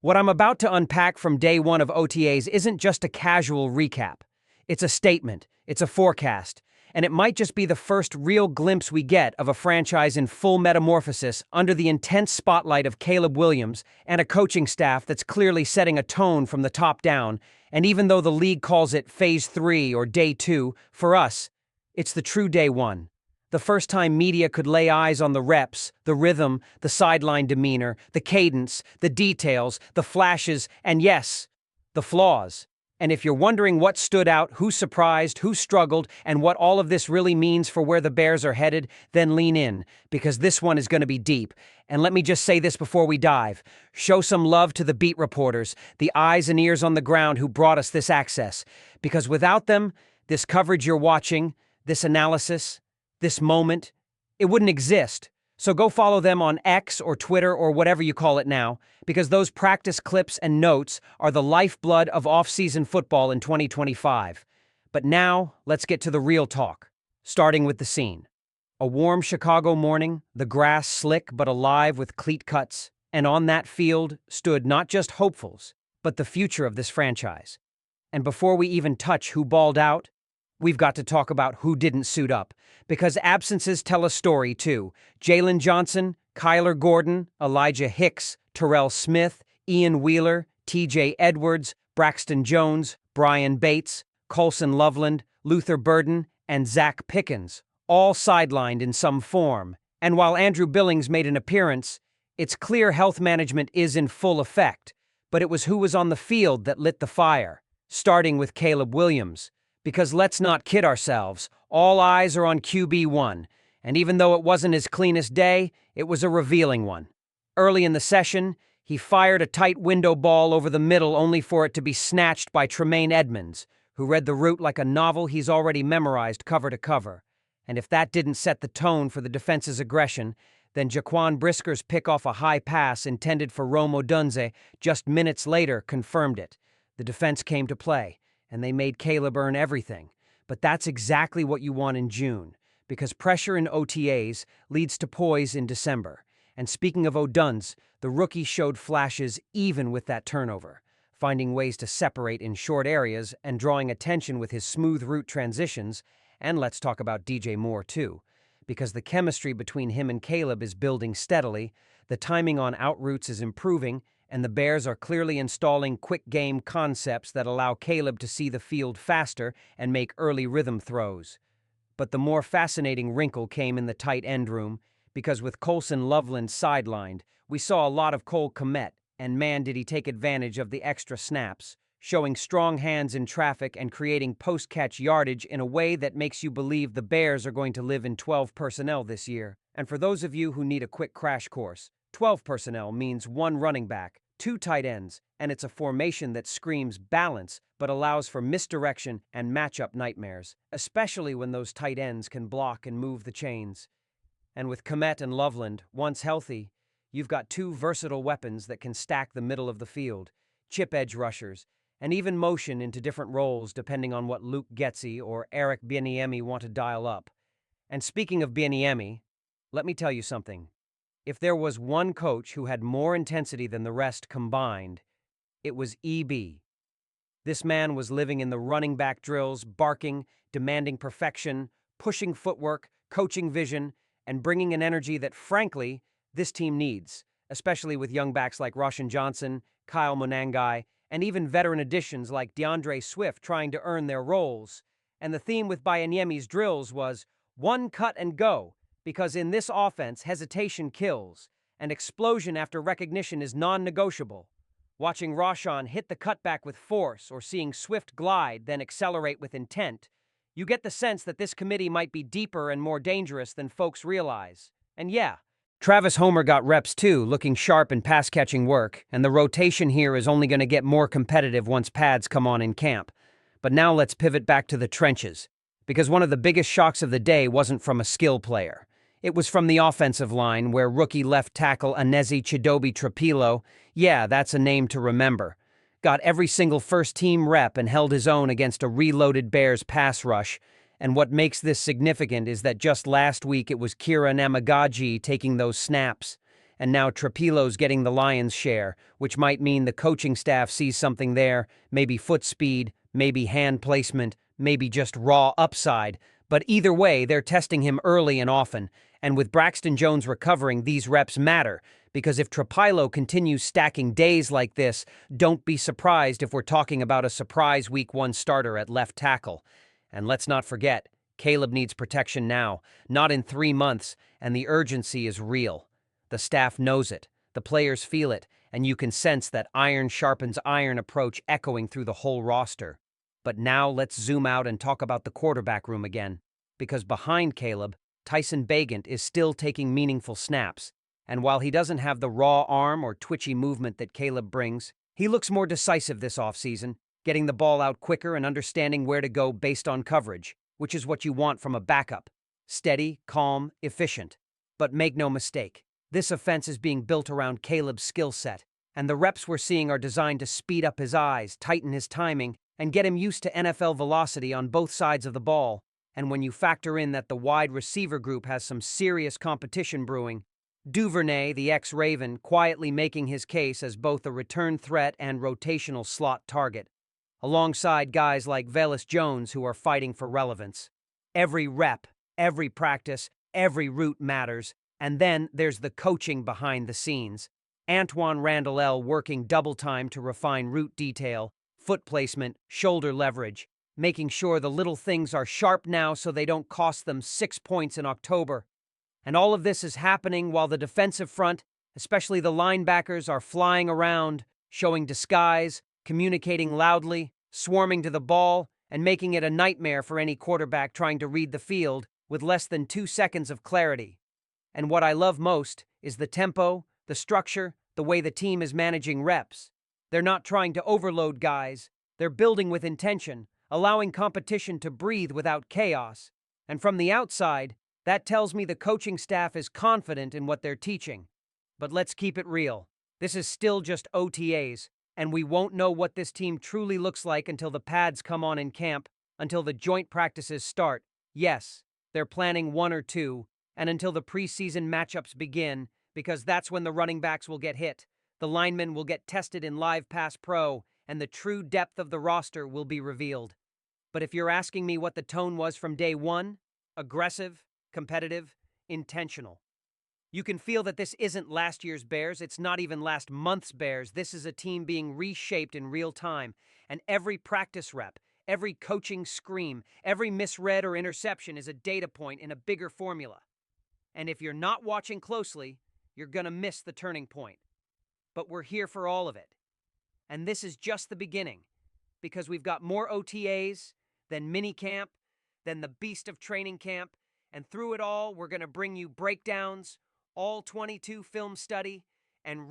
What I'm about to unpack from day one of OTAs isn't just a casual recap. It's a statement, it's a forecast, and it might just be the first real glimpse we get of a franchise in full metamorphosis under the intense spotlight of Caleb Williams and a coaching staff that's clearly setting a tone from the top down. And even though the league calls it Phase 3 or Day 2, for us, it's the true Day 1. The first time media could lay eyes on the reps, the rhythm, the sideline demeanor, the cadence, the details, the flashes, and yes, the flaws. And if you're wondering what stood out, who surprised, who struggled, and what all of this really means for where the Bears are headed, then lean in, because this one is going to be deep. And let me just say this before we dive. Show some love to the beat reporters, the eyes and ears on the ground who brought us this access. Because without them, this coverage you're watching, this analysis, this moment, it wouldn't exist. So go follow them on X or Twitter or whatever you call it now, because those practice clips and notes are the lifeblood of off-season football in 2025. But now, let's get to the real talk, starting with the scene. A warm Chicago morning, the grass slick but alive with cleat cuts, and on that field stood not just hopefuls, but the future of this franchise. And before we even touch who balled out, we've got to talk about who didn't suit up, because absences tell a story too. Jalen Johnson, Kyler Gordon, Elijah Hicks, Terrell Smith, Ian Wheeler, TJ Edwards, Braxton Jones, Brian Bates, Colson Loveland, Luther Burden, and Zach Pickens, all sidelined in some form. And while Andrew Billings made an appearance, it's clear health management is in full effect, but it was who was on the field that lit the fire, starting with Caleb Williams. Because let's not kid ourselves, all eyes are on QB1, and even though it wasn't his cleanest day, it was a revealing one. Early in the session, he fired a tight window ball over the middle only for it to be snatched by Tremaine Edmonds, who read the route like a novel he's already memorized cover to cover. And if that didn't set the tone for the defense's aggression, then Jaquan Brisker's pick off a high pass intended for Rome Odunze just minutes later confirmed it. The defense came to play, and they made Caleb earn everything. But that's exactly what you want in June, because pressure in OTAs leads to poise in December. And speaking of Odunze, the rookie showed flashes even with that turnover, finding ways to separate in short areas and drawing attention with his smooth route transitions. And let's talk about DJ Moore too, because the chemistry between him and Caleb is building steadily, the timing on out routes is improving, and the Bears are clearly installing quick game concepts that allow Caleb to see the field faster and make early rhythm throws. But the more fascinating wrinkle came in the tight end room, because with Colson Loveland sidelined, we saw a lot of Cole Kmet, and man did he take advantage of the extra snaps, showing strong hands in traffic and creating post-catch yardage in a way that makes you believe the Bears are going to live in 12 personnel this year. And for those of you who need a quick crash course, 12 personnel means 1 running back, 2 tight ends, and it's a formation that screams balance but allows for misdirection and matchup nightmares, especially when those tight ends can block and move the chains. And with Kmet and Loveland, once healthy, you've got 2 versatile weapons that can stack the middle of the field, chip edge rushers, and even motion into different roles depending on what Luke Getsy or Eric Bieniemy want to dial up. And speaking of Bieniemy, let me tell you something. If there was one coach who had more intensity than the rest combined, it was EB. This man was living in the running back drills, barking, demanding perfection, pushing footwork, coaching vision, and bringing an energy that, frankly, this team needs, especially with young backs like Roshan Johnson, Kyle Monangai, and even veteran additions like DeAndre Swift trying to earn their roles. And the theme with Bieniemy's drills was one cut and go, because in this offense, hesitation kills, and explosion after recognition is non-negotiable. Watching Roshan hit the cutback with force or seeing Swift glide, then accelerate with intent, you get the sense that this committee might be deeper and more dangerous than folks realize. And yeah, Travis Homer got reps too, looking sharp in pass-catching work, and the rotation here is only going to get more competitive once pads come on in camp. But now let's pivot back to the trenches, because one of the biggest shocks of the day wasn't from a skill player. It was from the offensive line, where rookie left tackle Anezi Chidobe Trapilo, yeah, that's a name to remember, got every single first-team rep and held his own against a reloaded Bears pass rush. And what makes this significant is that just last week it was Kira Namagaji taking those snaps. And now Trapillo's getting the lion's share, which might mean the coaching staff sees something there, maybe foot speed, maybe hand placement, maybe just raw upside. But either way, they're testing him early and often. And with Braxton Jones recovering, these reps matter, because if Trapillo continues stacking days like this, don't be surprised if we're talking about a surprise Week 1 starter at left tackle. And let's not forget, Caleb needs protection now, not in 3 months, and the urgency is real. The staff knows it, the players feel it, and you can sense that iron sharpens iron approach echoing through the whole roster. But now let's zoom out and talk about the quarterback room again, because behind Caleb, Tyson Bagent is still taking meaningful snaps, and while he doesn't have the raw arm or twitchy movement that Caleb brings, he looks more decisive this offseason, getting the ball out quicker and understanding where to go based on coverage, which is what you want from a backup. Steady, calm, efficient. But make no mistake, this offense is being built around Caleb's skill set, and the reps we're seeing are designed to speed up his eyes, tighten his timing, and get him used to NFL velocity on both sides of the ball. And when you factor in that the wide receiver group has some serious competition brewing, Duvernay, the ex-Raven, quietly making his case as both a return threat and rotational slot target, alongside guys like Velus Jones who are fighting for relevance. Every rep, every practice, every route matters, and then there's the coaching behind the scenes. Antoine Randall working double time to refine route detail, foot placement, shoulder leverage, making sure the little things are sharp now so they don't cost them 6 points in October. And all of this is happening while the defensive front, especially the linebackers, are flying around, showing disguise, communicating loudly, swarming to the ball, and making it a nightmare for any quarterback trying to read the field with less than 2 seconds of clarity. And what I love most is the tempo, the structure, the way the team is managing reps. They're not trying to overload guys. They're building with intention, allowing competition to breathe without chaos. And from the outside, that tells me the coaching staff is confident in what they're teaching. But let's keep it real. This is still just OTAs, and we won't know what this team truly looks like until the pads come on in camp, until the joint practices start. Yes, they're planning 1 or 2, and until the preseason matchups begin, because that's when the running backs will get hit, the linemen will get tested in Live Pass Pro, and the true depth of the roster will be revealed. But if you're asking me what the tone was from day one, aggressive, competitive, intentional. You can feel that this isn't last year's Bears, it's not even last month's Bears. This is a team being reshaped in real time, and every practice rep, every coaching scream, every misread or interception is a data point in a bigger formula. And if you're not watching closely, you're going to miss the turning point. But we're here for all of it. And this is just the beginning, because we've got more OTAs, than minicamp, than the beast of training camp, and through it all, we're going to bring you breakdowns, all 22 film study, and